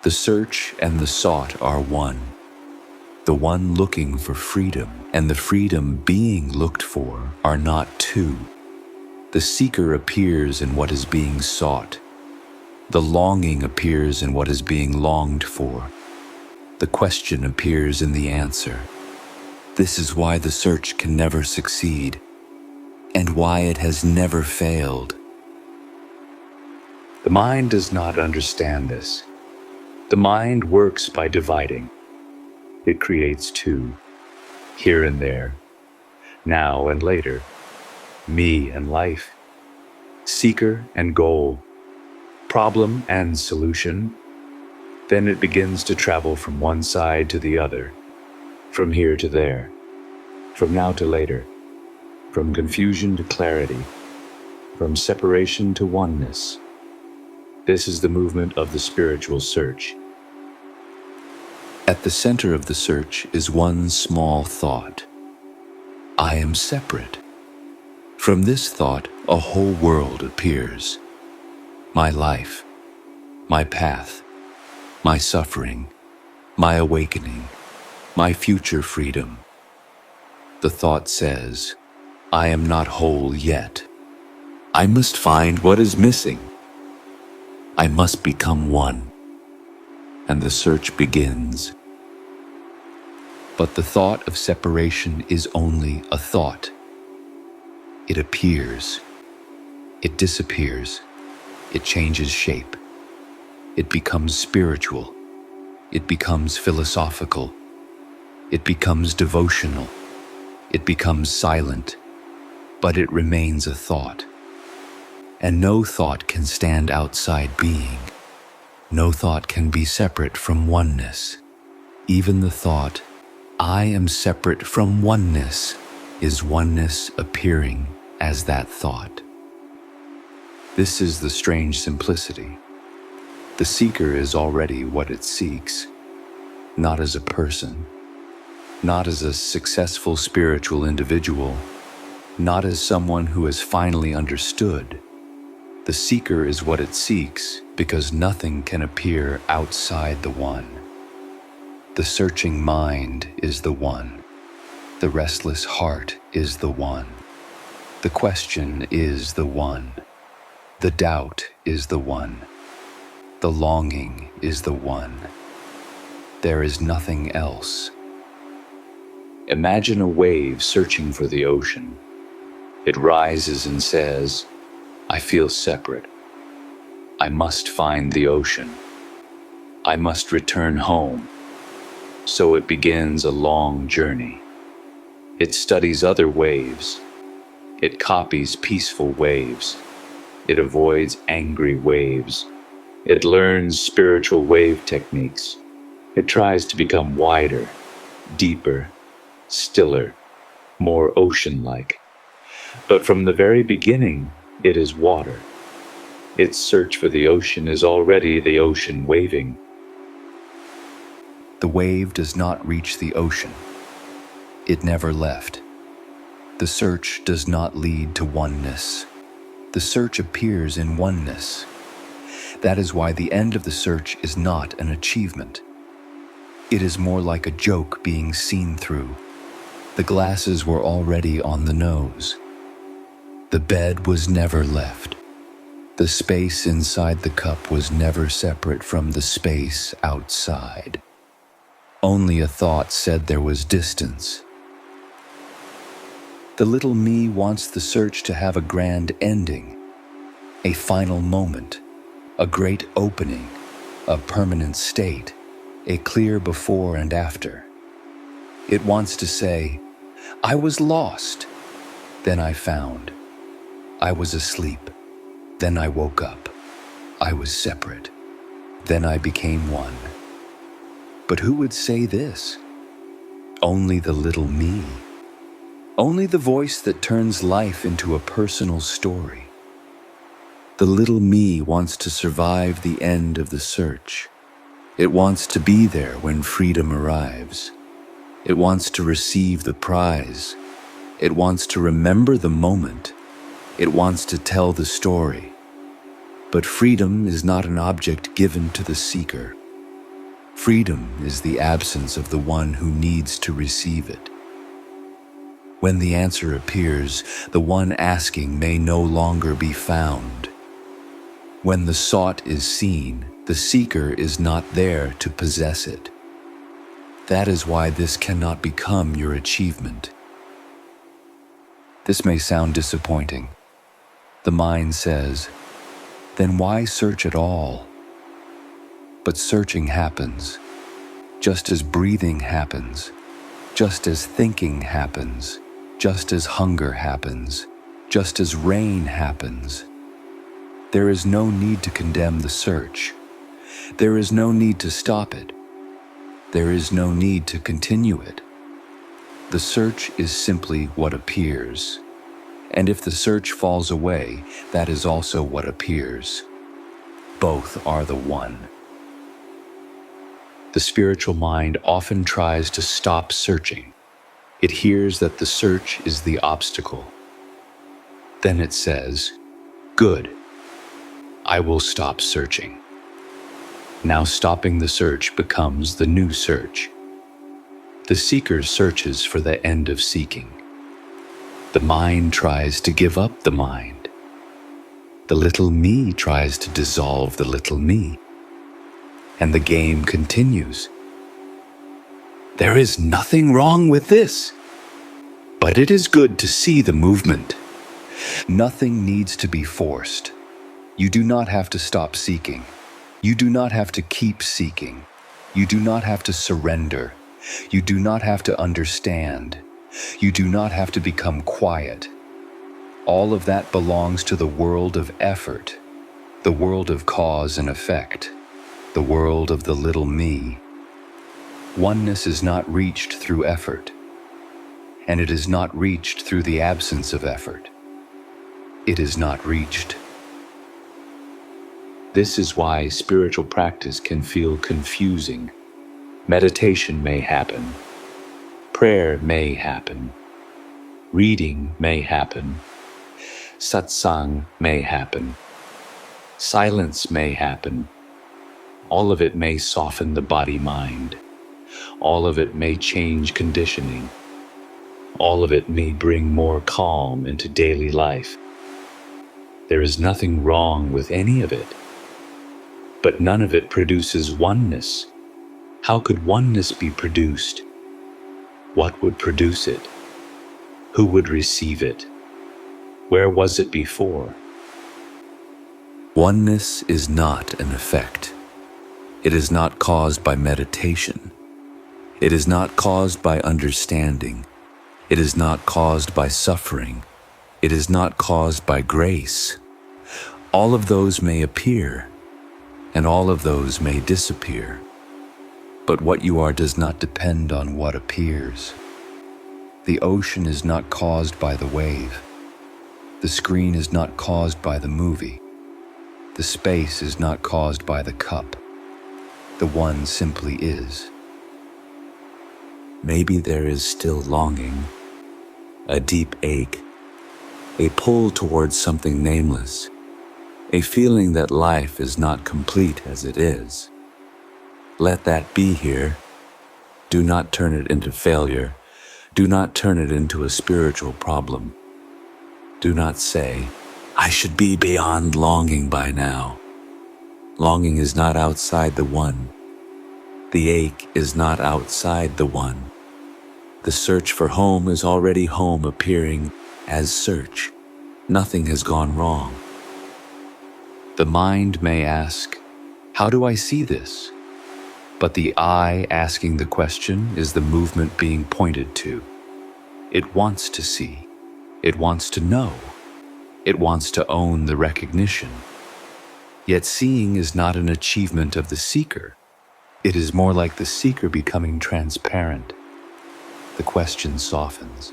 The search and the sought are one. The one looking for freedom and the freedom being looked for are not two. The seeker appears in what is being sought. The longing appears in what is being longed for. The question appears in the answer. This is why the search can never succeed, and why it has never failed. The mind does not understand this. The mind works by dividing. It creates two, here and there, now and later, me and life, seeker and goal, problem and solution. Then it begins to travel from one side to the other, from here to there, from now to later, from confusion to clarity, from separation to oneness. This is the movement of the spiritual search. At the center of the search is one small thought. I am separate. From this thought, a whole world appears. My life, my path, my suffering, my awakening, my future freedom. The thought says, I am not whole yet. I must find what is missing. I must become one. And the search begins. But the thought of separation is only a thought. It appears. It disappears. It changes shape. It becomes spiritual. It becomes philosophical. It becomes devotional. It becomes silent. But it remains a thought. And no thought can stand outside being. No thought can be separate from oneness. Even the thought, I am separate from oneness, is oneness appearing as that thought. This is the strange simplicity. The seeker is already what it seeks, not as a person, not as a successful spiritual individual, not as someone who has finally understood. The seeker is what it seeks because nothing can appear outside the one. The searching mind is the one. The restless heart is the one. The question is the one. The doubt is the one. The longing is the one. There is nothing else. Imagine a wave searching for the ocean. It rises and says, I feel separate. I must find the ocean. I must return home. So it begins a long journey. It studies other waves. It copies peaceful waves. It avoids angry waves. It learns spiritual wave techniques. It tries to become wider, deeper, stiller, more ocean-like. But from the very beginning, it is water. Its search for the ocean is already the ocean waving. The wave does not reach the ocean. It never left. The search does not lead to oneness. The search appears in oneness. That is why the end of the search is not an achievement. It is more like a joke being seen through. The glasses were already on the nose. The bed was never left. The space inside the cup was never separate from the space outside. Only a thought said there was distance. The little me wants the search to have a grand ending, a final moment, a great opening, a permanent state, a clear before and after. It wants to say, I was lost, then I found. I was asleep, then I woke up. I was separate, then I became one. But who would say this? Only the little me. Only the voice that turns life into a personal story. The little me wants to survive the end of the search. It wants to be there when freedom arrives. It wants to receive the prize. It wants to remember the moment. It wants to tell the story. But freedom is not an object given to the seeker. Freedom is the absence of the one who needs to receive it. When the answer appears, the one asking may no longer be found. When the sought is seen, the seeker is not there to possess it. That is why this cannot become your achievement. This may sound disappointing. The mind says, then why search at all? But searching happens, just as breathing happens, just as thinking happens, just as hunger happens, just as rain happens. There is no need to condemn the search. There is no need to stop it. There is no need to continue it. The search is simply what appears. And if the search falls away, that is also what appears. Both are the one. The spiritual mind often tries to stop searching. It hears that the search is the obstacle. Then it says, "Good, I will stop searching." Now stopping the search becomes the new search. The seeker searches for the end of seeking. The mind tries to give up the mind. The little me tries to dissolve the little me. And the game continues. There is nothing wrong with this, but it is good to see the movement. Nothing needs to be forced. You do not have to stop seeking. You do not have to keep seeking. You do not have to surrender. You do not have to understand. You do not have to become quiet. All of that belongs to the world of effort, the world of cause and effect, the world of the little me. Oneness is not reached through effort, and it is not reached through the absence of effort. It is not reached. This is why spiritual practice can feel confusing. Meditation may happen. Prayer may happen. Reading may happen. Satsang may happen. Silence may happen. All of it may soften the body-mind. All of it may change conditioning. All of it may bring more calm into daily life. There is nothing wrong with any of it. But none of it produces oneness. How could oneness be produced? What would produce it? Who would receive it? Where was it before? Oneness is not an effect. It is not caused by meditation. It is not caused by understanding. It is not caused by suffering. It is not caused by grace. All of those may appear, and all of those may disappear. But what you are does not depend on what appears. The ocean is not caused by the wave. The screen is not caused by the movie. The space is not caused by the cup. The one simply is. Maybe there is still longing, a deep ache, a pull towards something nameless, a feeling that life is not complete as it is. Let that be here. Do not turn it into failure. Do not turn it into a spiritual problem. Do not say, I should be beyond longing by now. Longing is not outside the one. The ache is not outside the one. The search for home is already home appearing as search. Nothing has gone wrong. The mind may ask, how do I see this? But the I asking the question is the movement being pointed to. It wants to see. It wants to know. It wants to own the recognition. Yet seeing is not an achievement of the seeker. It is more like the seeker becoming transparent. The question softens.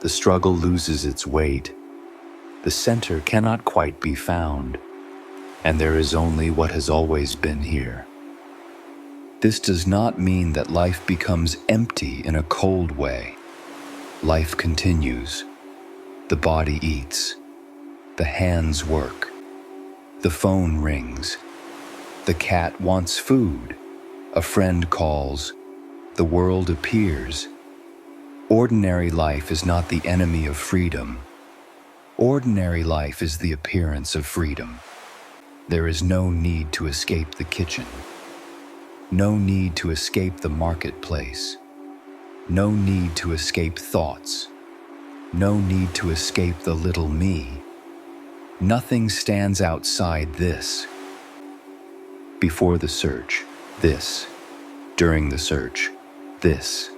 The struggle loses its weight. The center cannot quite be found, and there is only what has always been here. This does not mean that life becomes empty in a cold way. Life continues. The body eats. The hands work. The phone rings. The cat wants food. A friend calls. The world appears. Ordinary life is not the enemy of freedom. Ordinary life is the appearance of freedom. There is no need to escape the kitchen. No need to escape the marketplace. No need to escape thoughts. No need to escape the little me. Nothing stands outside this. Before the search, this. During the search, this.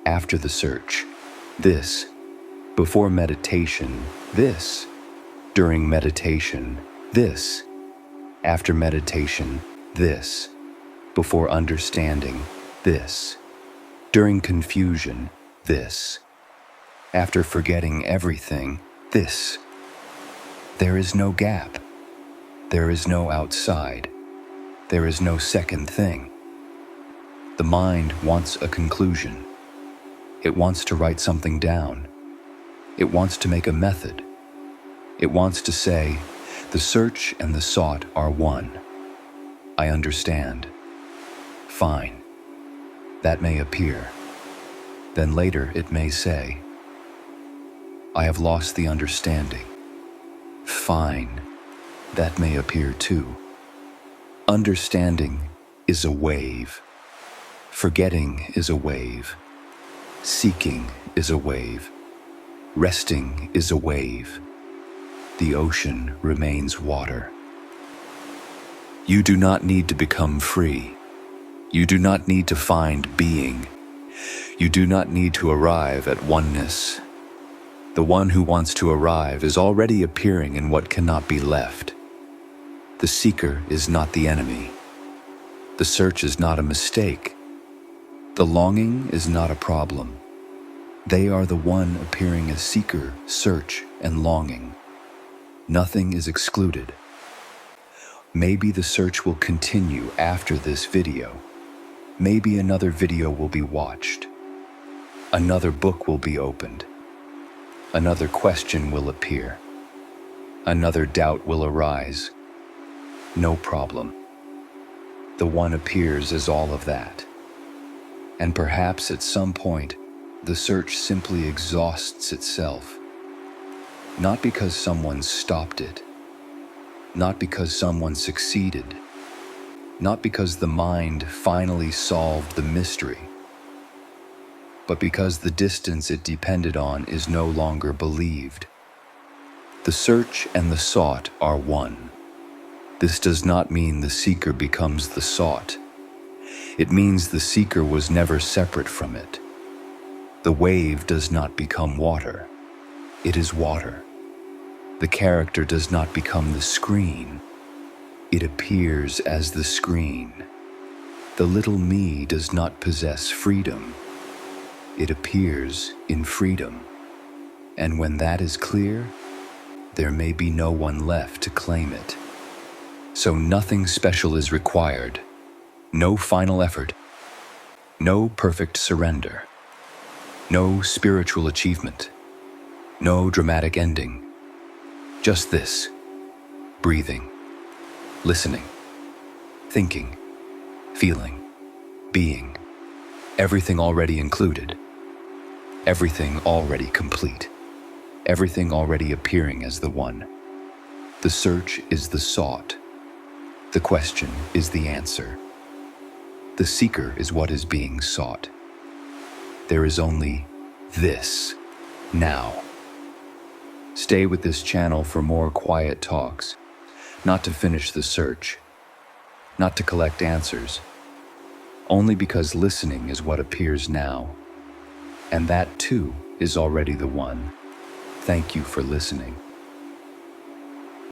After the search, this. Before meditation, this. During meditation, this. After meditation, this. Before understanding, this. During confusion, this. After forgetting everything, this. There is no gap. There is no outside. There is no second thing. The mind wants a conclusion. It wants to write something down. It wants to make a method. It wants to say, the search and the sought are one. I understand. Fine. That may appear. Then later it may say, I have lost the understanding. Fine. That may appear too. Understanding is a wave. Forgetting is a wave. Seeking is a wave. Resting is a wave. The ocean remains water. You do not need to become free. You do not need to find being. You do not need to arrive at oneness. The one who wants to arrive is already appearing in what cannot be left. The seeker is not the enemy. The search is not a mistake. The longing is not a problem. They are the one appearing as seeker, search, and longing. Nothing is excluded. Maybe the search will continue after this video. Maybe another video will be watched. Another book will be opened. Another question will appear. Another doubt will arise. No problem. The one appears as all of that. And perhaps at some point, the search simply exhausts itself. Not because someone stopped it. Not because someone succeeded. Not because the mind finally solved the mystery. But because the distance it depended on is no longer believed. The search and the sought are one. This does not mean the seeker becomes the sought. It means the seeker was never separate from it. The wave does not become water. It is water. The character does not become the screen. It appears as the screen. The little me does not possess freedom. It appears in freedom. And when that is clear, there may be no one left to claim it. So nothing special is required. No final effort. No perfect surrender. No spiritual achievement. No dramatic ending. Just this. Breathing. Listening. Thinking. Feeling. Being. Everything already included. Everything already complete. Everything already appearing as the one. The search is the sought. The question is the answer. The seeker is what is being sought. There is only this now. Stay with this channel for more quiet talks, not to finish the search, not to collect answers, only because listening is what appears now, and that too is already the one. Thank you for listening.